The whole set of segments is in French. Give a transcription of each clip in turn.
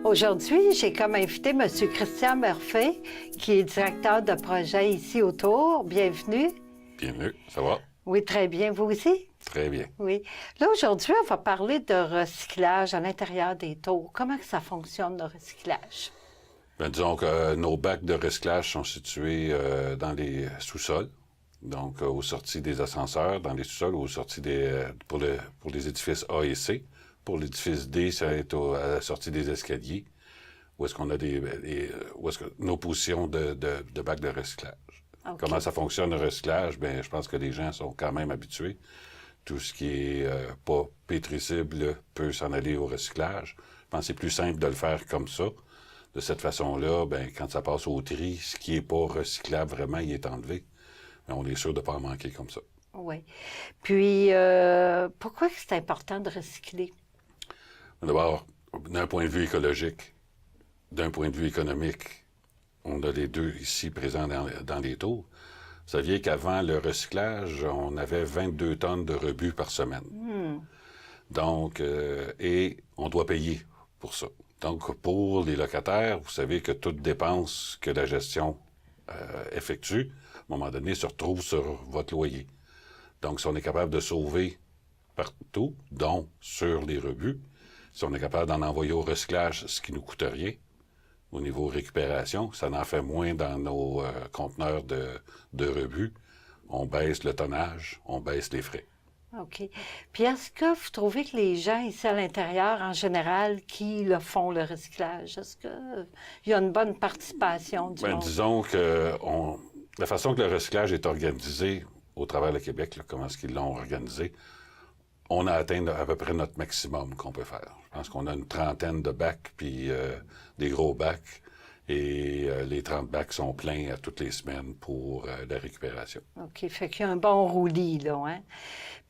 Aujourd'hui, j'ai comme invité M. Christian Murphy, qui est directeur de projet ici au Tour. Bienvenue. Bienvenue, ça va? Oui, très bien. Vous aussi? Très bien. Oui. Là, aujourd'hui, on va parler de recyclage à l'intérieur des tours. Comment que ça fonctionne, le recyclage? Bien, disons que nos bacs de recyclage sont situés dans les sous-sols, donc aux sorties des ascenseurs, dans les sous-sols, aux sorties pour les édifices A et C. Pour l'édifice D, ça va être à la sortie des escaliers, où est-ce qu'on a nos positions de bacs de recyclage. Okay. Comment ça fonctionne le recyclage? Bien, je pense que les gens sont quand même habitués. Tout ce qui est pas pétricible peut s'en aller au recyclage. Je pense que c'est plus simple de le faire comme ça. De cette façon-là, bien, quand ça passe au tri, ce qui n'est pas recyclable vraiment, il est enlevé. Mais on est sûr de ne pas en manquer comme ça. Oui. Puis, pourquoi c'est important de recycler? D'abord, d'un point de vue écologique, d'un point de vue économique, on a les deux ici présents dans les tours. Vous saviez qu'avant le recyclage, on avait 22 tonnes de rebut par semaine. Donc, et on doit payer pour ça. Donc, pour les locataires, vous savez que toute dépense que la gestion effectue, à un moment donné, se retrouve sur votre loyer. Donc, si on est capable de sauver partout, dont sur les rebuts, si on est capable d'en envoyer au recyclage, ce qui ne nous coûte rien, au niveau récupération, ça en fait moins dans nos conteneurs de rebuts. On baisse le tonnage, on baisse les frais. OK. Puis est-ce que vous trouvez que les gens ici à l'intérieur, en général, qui le font, le recyclage, est-ce qu'il y a une bonne participation du monde? Disons que la façon que le recyclage est organisé au travers du Québec, là, comment est-ce qu'ils l'ont organisé, on a atteint à peu près notre maximum qu'on peut faire. Je pense qu'on a une trentaine de bacs, puis des gros bacs, et les 30 bacs sont pleins à toutes les semaines pour la récupération. OK, fait qu'il y a un bon roulis, là, hein?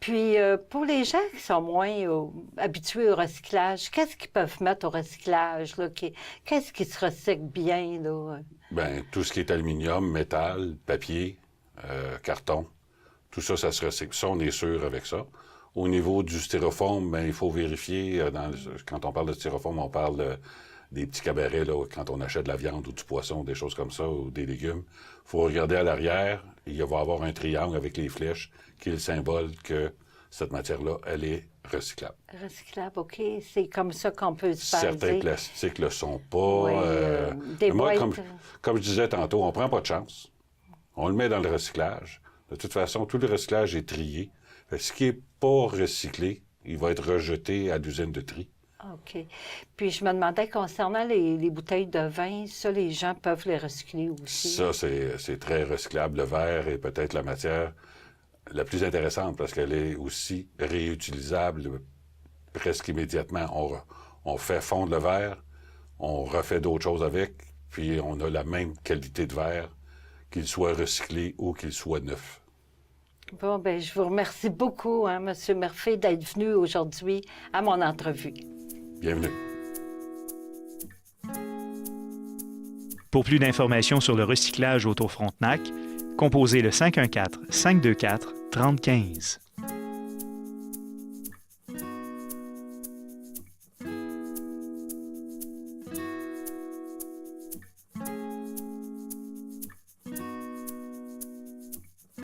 Puis, pour les gens qui sont moins habitués au recyclage, qu'est-ce qu'ils peuvent mettre au recyclage, là? Qu'est-ce qui se recycle bien, là? Bien, tout ce qui est aluminium, métal, papier, carton, tout ça, ça se recycle. Ça, on est sûr avec ça. Au niveau du styrofoam, bien, il faut vérifier, quand on parle de styrofoam, on parle des petits cabarets, là, quand on achète de la viande ou du poisson, des choses comme ça, ou des légumes. Il faut regarder à l'arrière, il va y avoir un triangle avec les flèches qui est le symbole que cette matière-là, elle est recyclable. Recyclable, OK. C'est comme ça qu'on peut se faire Certains dire. plastiques ne le sont pas. Oui, des moi, boîtes. comme je disais tantôt, on ne prend pas de chance. On le met dans le recyclage. De toute façon, tout le recyclage est trié. Ce qui n'est pas recyclé, il va être rejeté à l'usine de tri. OK. Puis je me demandais, concernant les bouteilles de vin, ça, les gens peuvent les recycler aussi? Ça, c'est très recyclable. Le verre est peut-être la matière la plus intéressante parce qu'elle est aussi réutilisable presque immédiatement. On fait fondre le verre, on refait d'autres choses avec, puis on a la même qualité de verre, qu'il soit recyclé ou qu'il soit neuf. Bon, bien, je vous remercie beaucoup, hein, M. Murphy, d'être venu aujourd'hui à mon entrevue. Bienvenue. Pour plus d'informations sur le recyclage au Tour Frontenac, composez le 514-524-3015.